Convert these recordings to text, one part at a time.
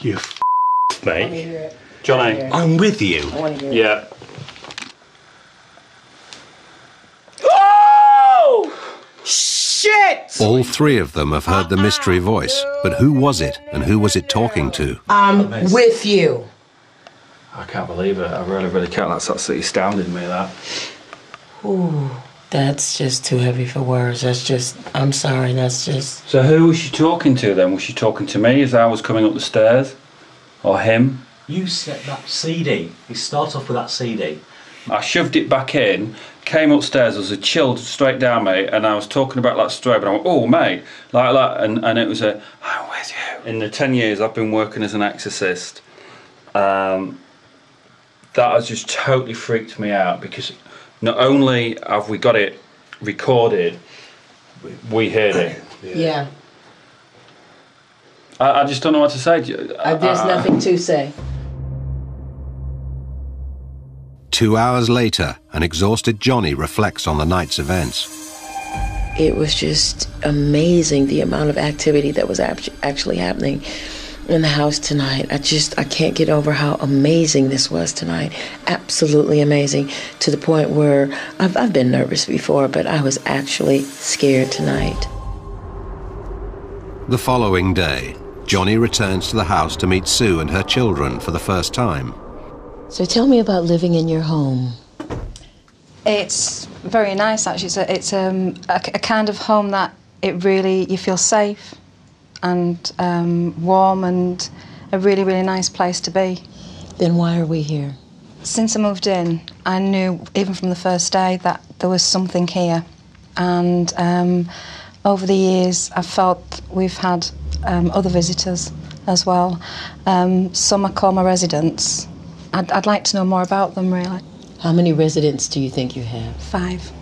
You mate. Johnny. I'm with you. Yeah. Oh! Shit! All three of them have heard the mystery voice, but who was it and who was it talking to? I'm with you. I can't believe it. I really, really can't. That's absolutely astounding me, that. Ooh, that's just too heavy for words. That's just, I'm sorry, that's just... So who was she talking to then? Was she talking to me as I was coming up the stairs? Or him? You set that CD. You start off with that CD. I shoved it back in, came upstairs, there was a chill straight down, mate, and I was talking about that story, but I went, oh, mate, like that, and it was a, I'm with you. In the 10 years I've been working as an exorcist, that has just totally freaked me out, because not only have we got it recorded, we heard it. Yeah. I just don't know what to say. There's nothing to say. 2 hours later, an exhausted Johnny reflects on the night's events. It was just amazing, the amount of activity that was actually happening in the house tonight. I can't get over how amazing this was tonight. Absolutely amazing, to the point where I've been nervous before, but I was actually scared tonight. The following day, Johnny returns to the house to meet Sue and her children for the first time. So tell me about living in your home. It's very nice, actually. It's a kind of home that it really, you feel safe and warm, and a really, really nice place to be. Then why are we here? Since I moved in, I knew, even from the first day, that there was something here. And over the years, I've felt we've had other visitors as well. Some I call my residents. I'd like to know more about them, really. How many residents do you think you have? 5.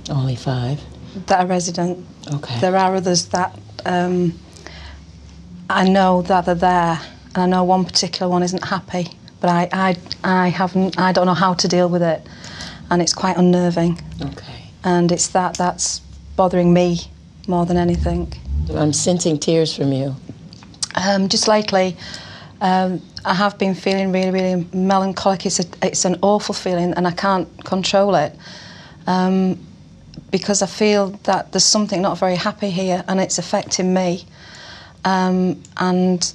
Only 5? That are resident. Okay. There are others that I know that they're there, and I know one particular one isn't happy, but I don't know how to deal with it, and it's quite unnerving. Okay. And it's that's bothering me more than anything. I'm sensing tears from you. Just lately, I have been feeling really, really melancholic. It's an awful feeling, and I can't control it. Because I feel that there's something not very happy here, and it's affecting me. And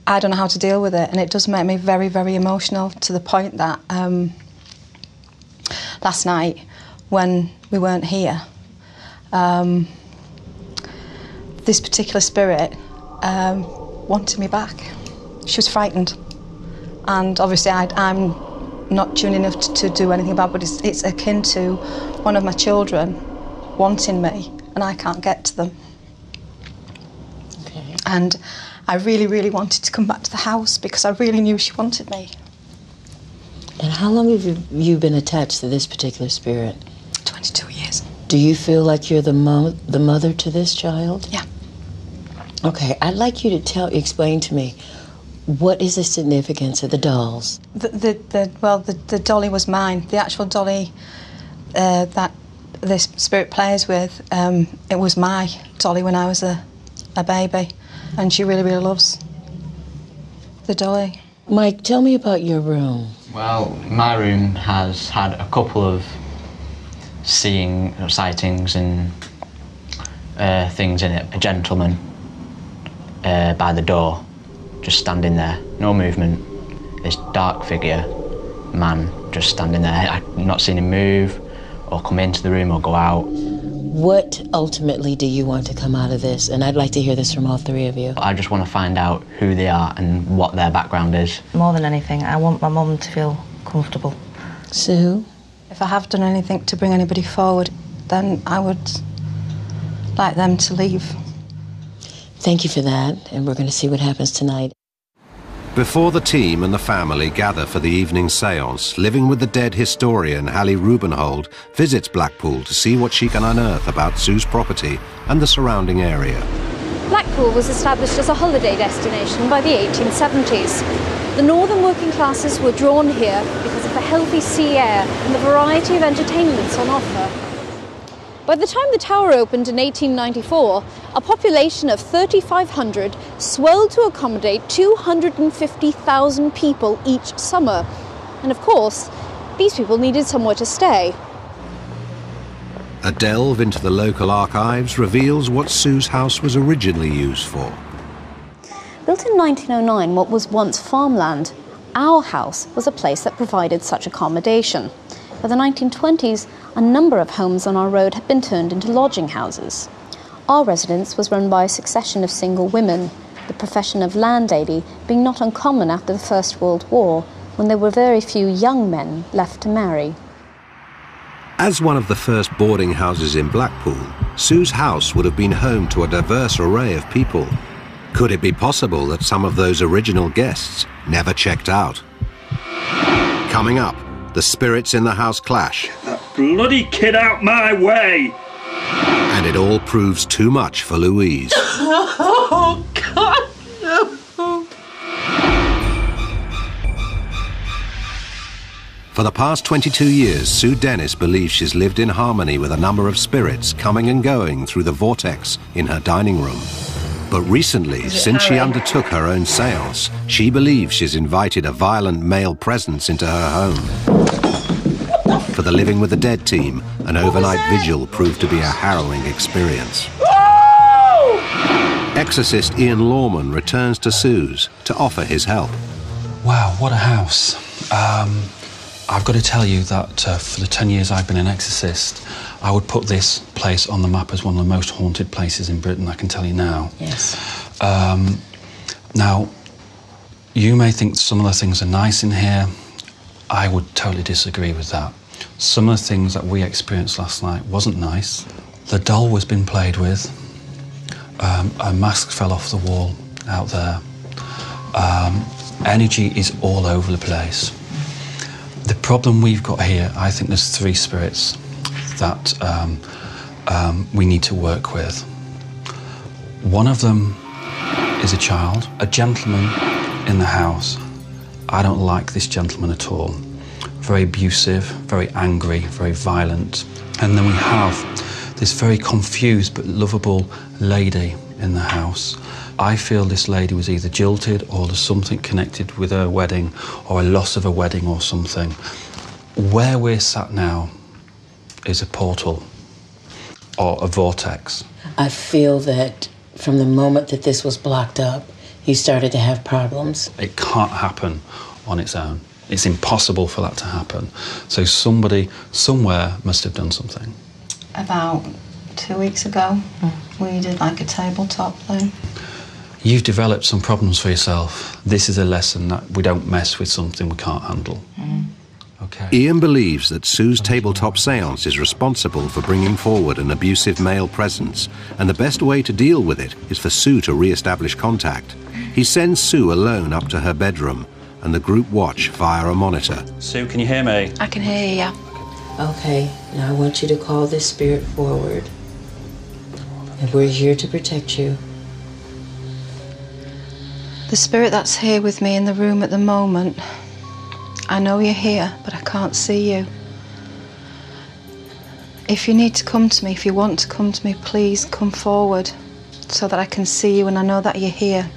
I don't know how to deal with it, and it does make me very, very emotional, to the point that last night, when we weren't here, this particular spirit wanted me back. She was frightened, and obviously I'm not tuned enough to do anything about it, but it's akin to one of my children wanting me, and I can't get to them. Okay. And I really, really wanted to come back to the house, because I really knew she wanted me. And how long have you been attached to this particular spirit? 22 years. Do you feel like you're the mother to this child? Yeah. Okay, I'd like you to explain to me, what is the significance of the dolls? The dolly was mine. The actual dolly that this spirit plays with, it was my dolly when I was a baby, and she really, really loves the dolly. Mike, tell me about your room. Well, my room has had a couple of sightings and things in it. A gentleman by the door, just standing there, no movement. This dark figure, man, just standing there. I've not seen him move or come into the room or go out. What ultimately do you want to come out of this? And I'd like to hear this from all 3 of you. I just want to find out who they are and what their background is. More than anything, I want my mum to feel comfortable. Sue? If I have done anything to bring anybody forward, then I would like them to leave. Thank you for that, and we're going to see what happens tonight. Before the team and the family gather for the evening séance, Living with the Dead historian Hallie Rubenhold visits Blackpool to see what she can unearth about Sue's property and the surrounding area. Blackpool was established as a holiday destination by the 1870s. The northern working classes were drawn here because of the healthy sea air and the variety of entertainments on offer. By the time the tower opened in 1894, a population of 3,500 swelled to accommodate 250,000 people each summer. And of course, these people needed somewhere to stay. A delve into the local archives reveals what Sue's house was originally used for. Built in 1909, what was once farmland, our house was a place that provided such accommodation. By the 1920s, a number of homes on our road had been turned into lodging houses. Our residence was run by a succession of single women, the profession of landlady being not uncommon after the First World War, when there were very few young men left to marry. As one of the first boarding houses in Blackpool, Sue's house would have been home to a diverse array of people. Could it be possible that some of those original guests never checked out? Coming up, the spirits in the house clash. Get that bloody kid out my way! And it all proves too much for Louise. Oh, God! No. For the past 22 years, Sue Dennis believes she's lived in harmony with a number of spirits coming and going through the vortex in her dining room. But recently, since she undertook her own séance, she believes she's invited a violent male presence into her home. For the Living with the Dead team, an overnight vigil proved to be a harrowing experience. Exorcist Ian Lawman returns to Sue's to offer his help. Wow, what a house. I've got to tell you that for the 10 years I've been an exorcist, I would put this place on the map as one of the most haunted places in Britain, I can tell you now. Yes. Now, you may think some of the things are nice in here. I would totally disagree with that. Some of the things that we experienced last night wasn't nice. The doll was being played with. A mask fell off the wall out there. Energy is all over the place. The problem we've got here, I think there's three spirits that we need to work with. One of them is a child, a gentleman in the house. I don't like this gentleman at all. Very abusive, very angry, very violent. And then we have this very confused but lovable lady in the house. I feel this lady was either jilted or there's something connected with her wedding or a loss of a wedding or something. Where we're sat now is a portal or a vortex. I feel that from the moment that this was blocked up, you started to have problems. It can't happen on its own. It's impossible for that to happen. So somebody, somewhere, must have done something. About 2 weeks ago, we did like a tabletop thing. You've developed some problems for yourself. This is a lesson that we don't mess with something we can't handle. Okay. Ian believes that Sue's tabletop séance is responsible for bringing forward an abusive male presence, and the best way to deal with it is for Sue to re-establish contact. He sends Sue alone up to her bedroom, and the group watch via a monitor. Sue, can you hear me? I can hear you. Okay, now I want you to call this spirit forward. And we're here to protect you. The spirit that's here with me in the room at the moment, I know you're here, but I can't see you. If you need to come to me, if you want to come to me, please come forward so that I can see you and I know that you're here.